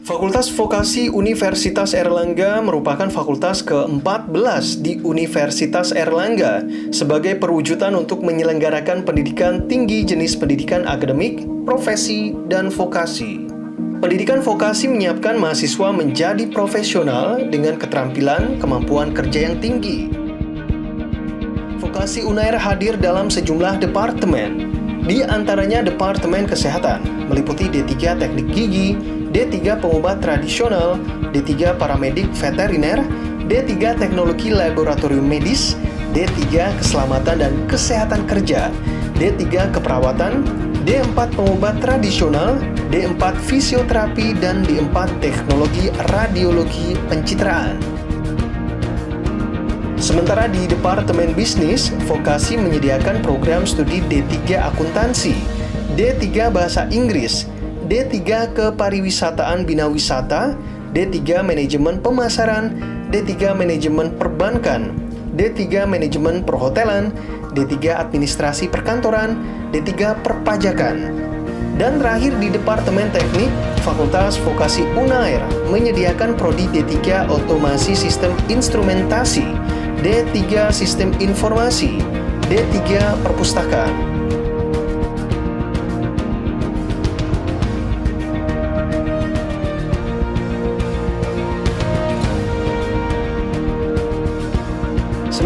Fakultas Vokasi Universitas Airlangga merupakan fakultas ke-14 di Universitas Airlangga sebagai perwujudan untuk menyelenggarakan pendidikan tinggi jenis pendidikan akademik, profesi, dan vokasi. Pendidikan vokasi menyiapkan mahasiswa menjadi profesional dengan keterampilan kemampuan kerja yang tinggi. Vokasi Unair hadir dalam sejumlah departemen, di antaranya Departemen Kesehatan, meliputi D3 Teknik Gigi, D3 Pengobat Tradisional, D3 Paramedik Veteriner, D3 Teknologi Laboratorium Medis, D3 Keselamatan dan Kesehatan Kerja, D3 Keperawatan, D4 Pengobat Tradisional, D4 Fisioterapi, dan D4 Teknologi Radiologi Pencitraan. Sementara di Departemen Bisnis, Vokasi menyediakan program studi D3 Akuntansi, D3 Bahasa Inggris, D3 Kepariwisataan Bina Wisata, D3 Manajemen Pemasaran, D3 Manajemen Perbankan, D3 Manajemen Perhotelan, D3 Administrasi Perkantoran, D3 Perpajakan. Dan terakhir di Departemen Teknik, Fakultas Vokasi Unair menyediakan prodi D3 Otomasi Sistem Instrumentasi, D3 Sistem Informasi, D3 Perpustakaan.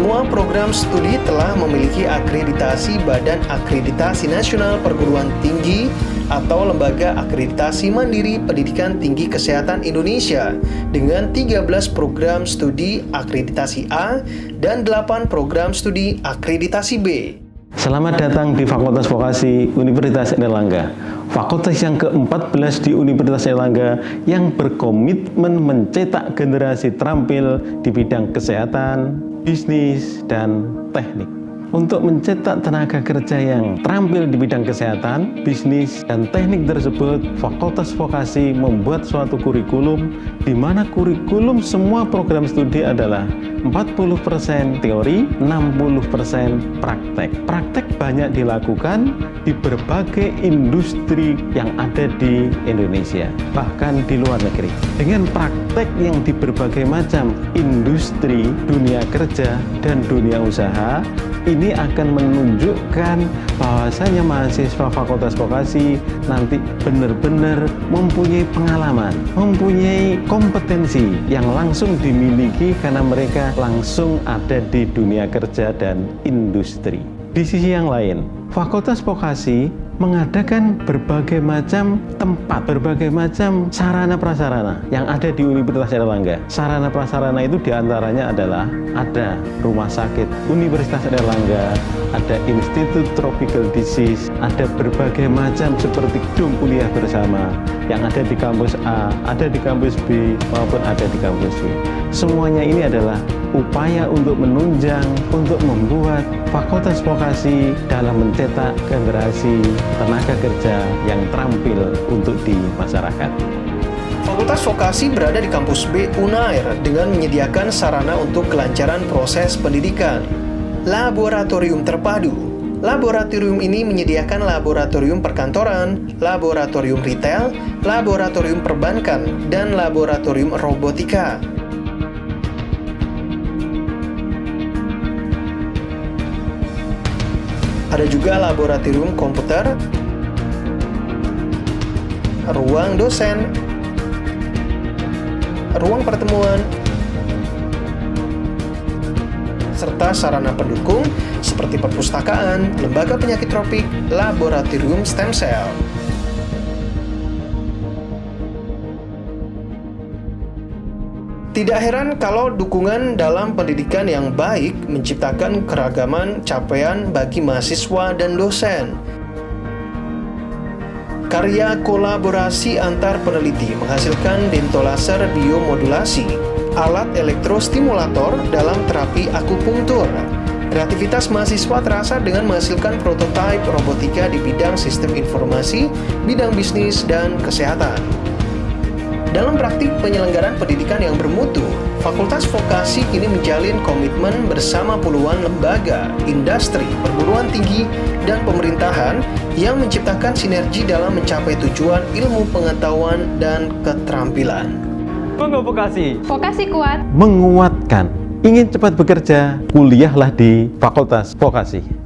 Semua program studi telah memiliki akreditasi Badan Akreditasi Nasional Perguruan Tinggi atau Lembaga Akreditasi Mandiri Pendidikan Tinggi Kesehatan Indonesia dengan 13 program studi akreditasi A dan 8 program studi akreditasi B. Selamat datang di Fakultas Vokasi Universitas Airlangga, fakultas yang ke-14 di Universitas Airlangga yang berkomitmen mencetak generasi terampil di bidang kesehatan, bisnis, dan teknik. Untuk mencetak tenaga kerja yang terampil di bidang kesehatan, bisnis, dan teknik tersebut, Fakultas Vokasi membuat suatu kurikulum di mana kurikulum semua program studi adalah 40% teori, 60% praktek. Praktek banyak dilakukan di berbagai industri yang ada di Indonesia, bahkan di luar negeri. Dengan praktek yang di berbagai macam industri, dunia kerja, dan dunia usaha, ini akan menunjukkan bahwasanya mahasiswa Fakultas Vokasi nanti benar-benar mempunyai pengalaman, mempunyai kompetensi yang langsung dimiliki karena mereka langsung ada di dunia kerja dan industri. Di sisi yang lain, Fakultas Vokasi mengadakan berbagai macam tempat, berbagai macam sarana prasarana yang ada di Universitas Airlangga. Sarana prasarana itu diantaranya adalah ada rumah sakit Universitas Airlangga, ada Institut Tropical Disease, ada berbagai macam seperti gedung kuliah bersama yang ada di kampus A, ada di kampus B, maupun ada di kampus C. Semuanya ini adalah upaya untuk menunjang, untuk membuat Fakultas Vokasi dalam mencetak generasi tenaga kerja yang terampil untuk di masyarakat. Fakultas Vokasi berada di kampus B Unair dengan menyediakan sarana untuk kelancaran proses pendidikan. Laboratorium terpadu. Laboratorium ini menyediakan laboratorium perkantoran, laboratorium retail, laboratorium perbankan, dan laboratorium robotika. Ada juga laboratorium komputer, ruang dosen, ruang pertemuan, serta sarana pendukung seperti perpustakaan, lembaga penyakit tropik, laboratorium stem cell. Tidak heran kalau dukungan dalam pendidikan yang baik menciptakan keragaman capaian bagi mahasiswa dan dosen. Karya kolaborasi antar peneliti menghasilkan dentolaser biomodulasi, alat elektrostimulator dalam terapi akupunktur. Kreativitas mahasiswa terasa dengan menghasilkan prototipe robotika di bidang sistem informasi, bidang bisnis, dan kesehatan. Dalam praktik penyelenggaraan pendidikan yang bermutu, Fakultas Vokasi kini menjalin komitmen bersama puluhan lembaga, industri, perguruan tinggi, dan pemerintahan yang menciptakan sinergi dalam mencapai tujuan ilmu pengetahuan dan keterampilan. Bangga Vokasi. Vokasi kuat. Menguatkan. Ingin cepat bekerja, kuliahlah di Fakultas Vokasi.